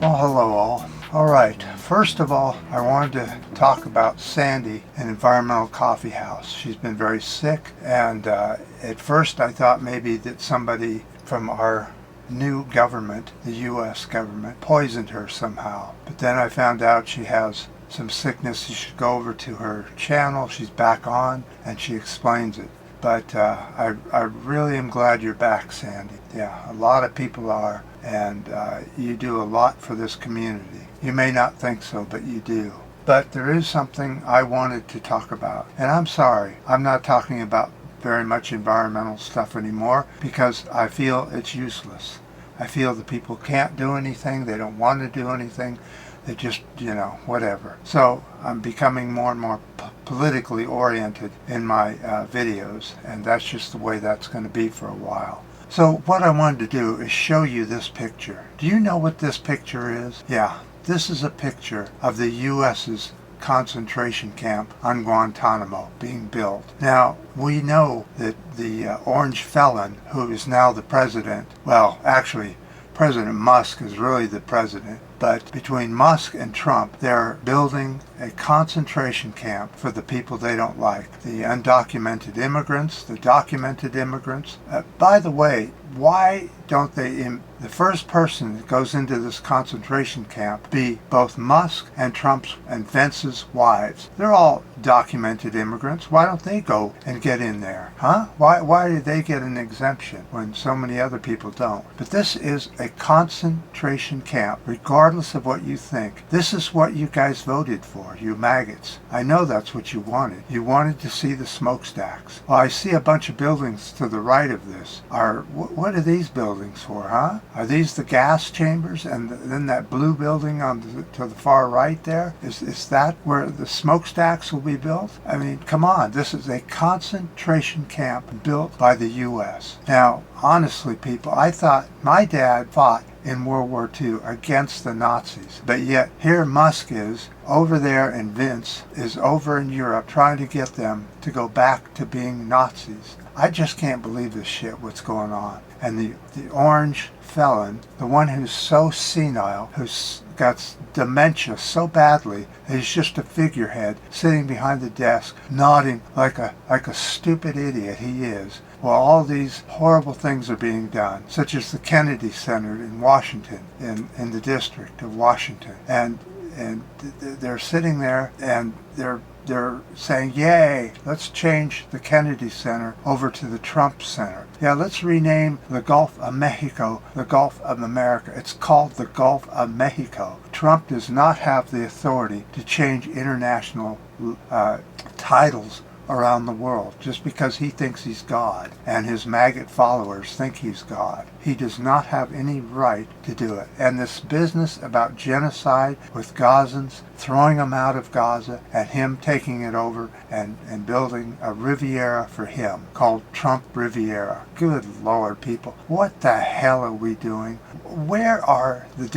Well, hello all. Alright, first of all, I wanted to talk about Sandy in Environmental Coffeehouse. She's been very sick, and at first I thought maybe that somebody from our new government, the U.S. government, poisoned her somehow. But then I found out she has some sickness. You should go over to her channel. She's back on, and she explains it. But I really am glad you're back, Sandy. Yeah, a lot of people are, and you do a lot for this community. You may not think so, but you do. But there is something I wanted to talk about, and I'm sorry, I'm not talking about very much environmental stuff anymore because I feel it's useless. I feel the people can't do anything, they don't want to do anything, they just, whatever. So I'm becoming more and more politically oriented in my videos, and that's just the way that's going to be for a while. So what I wanted to do is show you this picture. Do you know what this picture is? Yeah, this is a picture of the U.S.'s concentration camp on Guantánamo being built. Now, we know that the orange felon, who is now the president, well, actually, President Musk is really the president, but between Musk and Trump, they're building a concentration camp for the people they don't like. The undocumented immigrants, the documented immigrants. By the way, why don't the first person that goes into this concentration camp be both Musk and Trump's and Vance's wives? They're all documented immigrants. Why don't they go and get in there? Huh? Why did they get an exemption when so many other people don't? But this is a concentration camp, regardless of what you think. This is what you guys voted for, you maggots. I know that's what you wanted. You wanted to see the smokestacks. Well, I see a bunch of buildings to the right of this. What are these buildings for, huh? Are these the gas chambers? And then that blue building to the far right there? Is that where the smokestacks will be built? I mean, come on. This is a concentration camp built by the U.S. Now, honestly, people, I thought my dad fought in World War II against the Nazis. But yet, here Musk is over there, and Vince is over in Europe trying to get them to go back to being Nazis. I just can't believe this shit, what's going on. And the orange felon, the one who's so senile, who's got dementia so badly that he's just a figurehead sitting behind the desk, nodding like a stupid idiot he is. Well, all these horrible things are being done, such as the Kennedy Center in Washington, in the District of Washington. And they're sitting there and they're saying, yay, let's change the Kennedy Center over to the Trump Center. Yeah, let's rename the Gulf of Mexico the Gulf of America. It's called the Gulf of Mexico. Trump does not have the authority to change international titles around the world just because he thinks he's God and his maggot followers think he's God. He does not have any right to do it. And this business about genocide with Gazans, throwing them out of Gaza and him taking it over and building a Riviera for him called Trump Riviera. Good Lord, people. What the hell are we doing? Where are the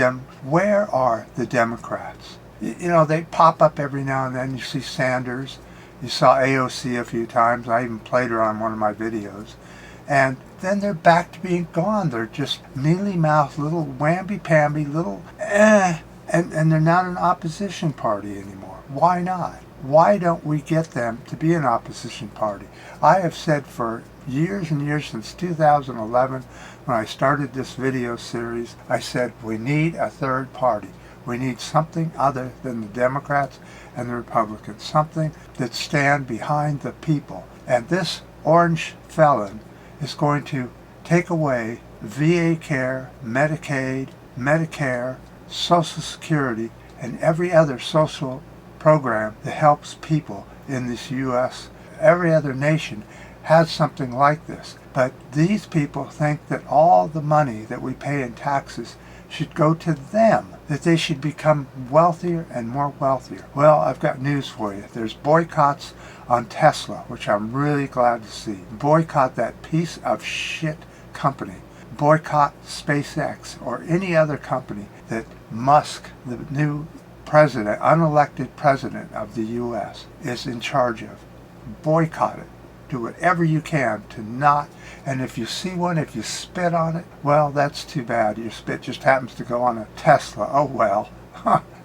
Democrats? You know, they pop up every now and then. You see Sanders. You saw AOC a few times. I even played her on one of my videos. And then they're back to being gone. They're just mealy-mouthed, little whamby-pamby, little and they're not an opposition party anymore. Why not? Why don't we get them to be an opposition party? I have said for years and years, since 2011, when I started this video series, I said we need a third party. We need something other than the Democrats and the Republicans, something that stand behind the people. And this orange felon is going to take away VA care, Medicaid, Medicare, Social Security, and every other social program that helps people in this U.S. Every other nation has something like this. But these people think that all the money that we pay in taxes should go to them, that they should become wealthier and more wealthier. Well, I've got news for you. There's boycotts on Tesla, which I'm really glad to see. Boycott that piece of shit company. Boycott SpaceX or any other company that Musk, the new unelected president of the U.S., is in charge of. Boycott it. do whatever you can to not, and if you see one, if you spit on it, well, that's too bad. Your spit just happens to go on a Tesla. Oh well.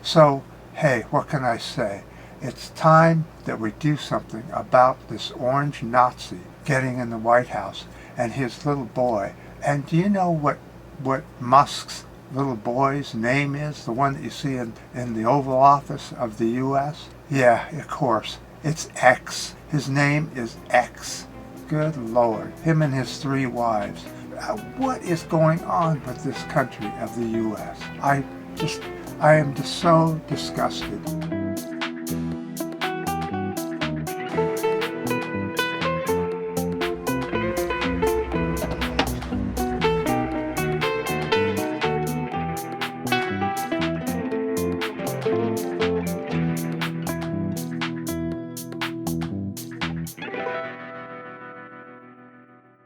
So, hey, what can I say? It's time that we do something about this orange Nazi getting in the White House and his little boy. And do you know what Musk's little boy's name is? The one that you see in the Oval Office of the U.S.? Yeah, of course. It's X. His name is X. Good Lord. Him and his 3 wives. What is going on with this country of the U.S.? I am just so disgusted.